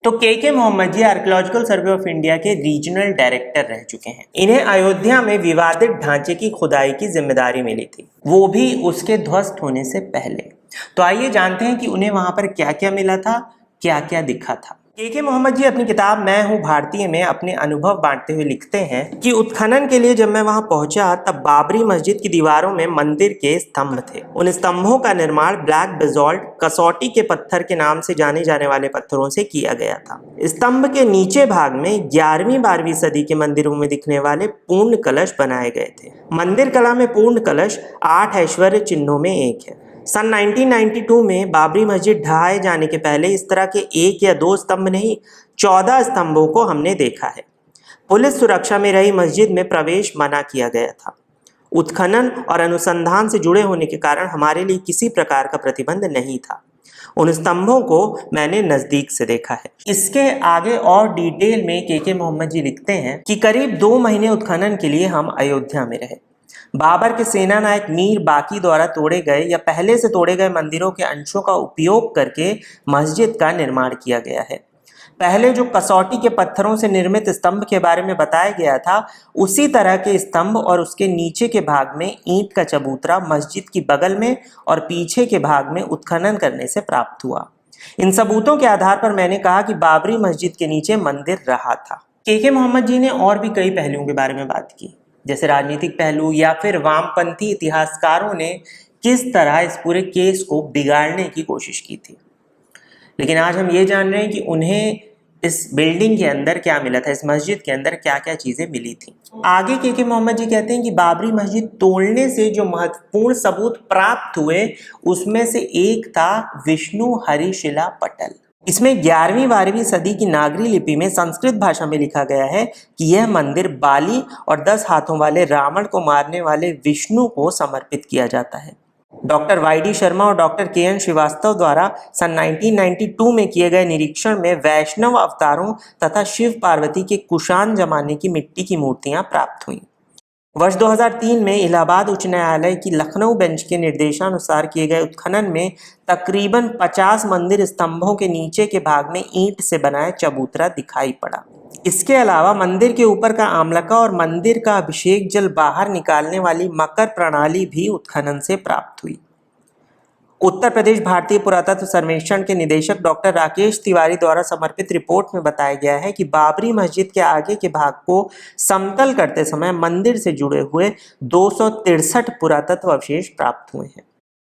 तो के मोहम्मद जी archaeological survey of India के रीजनल डायरेक्टर रह चुके हैं। इन्हें अयोध्या में विवादित ढांचे की खुदाई की जिम्मेदारी मिली थी, वो भी उसके ध्वस्त होने से पहले। तो आइए जानते हैं कि उन्हें वहां पर क्या क्या मिला था, क्या क्या दिखा था। के मोहम्मद जी अपनी किताब मैं हूं भारतीय में अपने अनुभव बांटते हुए लिखते हैं कि उत्खनन के लिए जब मैं वहां पहुंचा तब बाबरी मस्जिद की दीवारों में मंदिर के स्तंभ थे। उन स्तंभों का निर्माण ब्लैक बेसॉल्ट कसौटी के पत्थर के नाम से जाने जाने वाले पत्थरों से किया गया था। स्तंभ के नीचे भाग में 11वीं-12वीं सदी के मंदिरों में दिखने वाले पूर्ण कलश बनाए गए थे। मंदिर कला में पूर्ण कलश 8 ऐश्वर्य चिन्हों में एक है। सन 1992 में बाबरी मस्जिद ढहाए जाने के पहले इस तरह के 1 या 2 स्तंभ नहीं 14 स्तंभों को हमने देखा है। पुलिस सुरक्षा में रही मस्जिद में प्रवेश मना किया गया था। उत्खनन और अनुसंधान से जुड़े होने के कारण हमारे लिए किसी प्रकार का प्रतिबंध नहीं था। उन स्तंभों को मैंने नजदीक से देखा है। इसके आगे और डिटेल में के मोहम्मद जी लिखते हैं कि करीब 2 महीने उत्खनन के लिए हम अयोध्या में रहे। बाबर के सेना नायक मीर बाकी द्वारा तोड़े गए या पहले से तोड़े गए मंदिरों के अंशों का उपयोग करके मस्जिद का निर्माण किया गया है। पहले जो कसौटी के पत्थरों से निर्मित स्तंभ के बारे में बताया गया था, उसी तरह के स्तंभ और उसके नीचे के भाग में ईंट का चबूतरा मस्जिद की बगल में और पीछे के भाग में उत्खनन करने से प्राप्त हुआ। इन सबूतों के आधार पर मैंने कहा कि बाबरी मस्जिद के नीचे मंदिर रहा था। के मोहम्मद जी ने और भी कई पहलुओं के बारे में बात की, जैसे राजनीतिक पहलू या फिर वामपंथी इतिहासकारों ने किस तरह इस पूरे केस को बिगाड़ने की कोशिश की थी। लेकिन आज हम ये जान रहे हैं कि उन्हें इस बिल्डिंग के अंदर क्या मिला था, इस मस्जिद के अंदर क्या क्या चीजें मिली थी। आगे के मोहम्मद जी कहते हैं कि बाबरी मस्जिद तोड़ने से जो महत्वपूर्ण सबूत प्राप्त हुए उसमें से एक था विष्णु हरिशिला पटल। इसमें 11वीं-12वीं सदी की नागरी लिपि में संस्कृत भाषा में लिखा गया है कि यह मंदिर बाली और 10 हाथों वाले रावण को मारने वाले विष्णु को समर्पित किया जाता है। डॉक्टर वाई.डी. शर्मा और डॉक्टर के.एन. श्रीवास्तव द्वारा सन 1992 में किए गए निरीक्षण में वैष्णव अवतारों तथा शिव पार्वती के कुषाण जमाने की मिट्टी की मूर्तियां प्राप्त हुई। वर्ष 2003 में इलाहाबाद उच्च न्यायालय की लखनऊ बेंच के निर्देशानुसार किए गए उत्खनन में तकरीबन 50 मंदिर स्तंभों के नीचे के भाग में ईंट से बनाया चबूतरा दिखाई पड़ा। इसके अलावा मंदिर के ऊपर का आमलका और मंदिर का अभिषेक जल बाहर निकालने वाली मकर प्रणाली भी उत्खनन से प्राप्त हुई। उत्तर प्रदेश भारतीय पुरातत्व सर्वेक्षण के निदेशक डॉक्टर राकेश तिवारी द्वारा समर्पित रिपोर्ट में बताया गया है कि बाबरी मस्जिद के आगे के भाग को समतल करते समय मंदिर से जुड़े हुए 263 पुरातत्व अवशेष प्राप्त हुए हैं।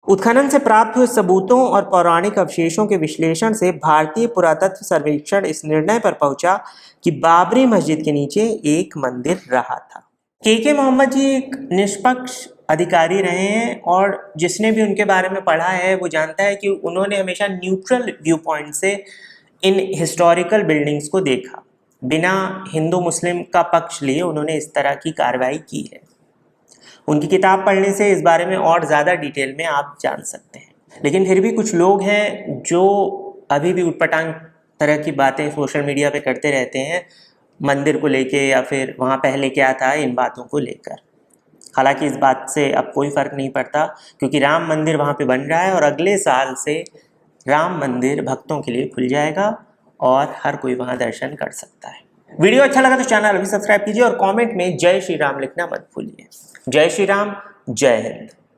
उत्खनन से प्राप्त हुए सबूतों और पौराणिक अवशेषों के विश्लेषण से भारतीय पुरातत्व सर्वेक्षण इस निर्णय पर पहुंचा कि बाबरी मस्जिद के नीचे एक मंदिर रहा था। के मोहम्मद जी एक निष्पक्ष अधिकारी रहे हैं और जिसने भी उनके बारे में पढ़ा है वो जानता है कि उन्होंने हमेशा न्यूट्रल व्यू पॉइंट से इन हिस्टोरिकल बिल्डिंग्स को देखा। बिना हिंदू मुस्लिम का पक्ष लिए उन्होंने इस तरह की कार्रवाई की है। उनकी किताब पढ़ने से इस बारे में और ज़्यादा डिटेल में आप जान सकते हैं। लेकिन फिर भी कुछ लोग हैं जो अभी भी उटपटांग तरह की बातें सोशल मीडिया पे करते रहते हैं, मंदिर को लेके या फिर वहाँ पहले क्या था, इन बातों को लेकर। हालांकि इस बात से अब कोई फ़र्क नहीं पड़ता क्योंकि राम मंदिर वहाँ पे बन रहा है और अगले साल से राम मंदिर भक्तों के लिए खुल जाएगा और हर कोई वहाँ दर्शन कर सकता है। वीडियो अच्छा लगा तो चैनल अभी सब्सक्राइब कीजिए और कमेंट में जय श्री राम लिखना मत भूलिए। जय श्री राम, जय हिंद।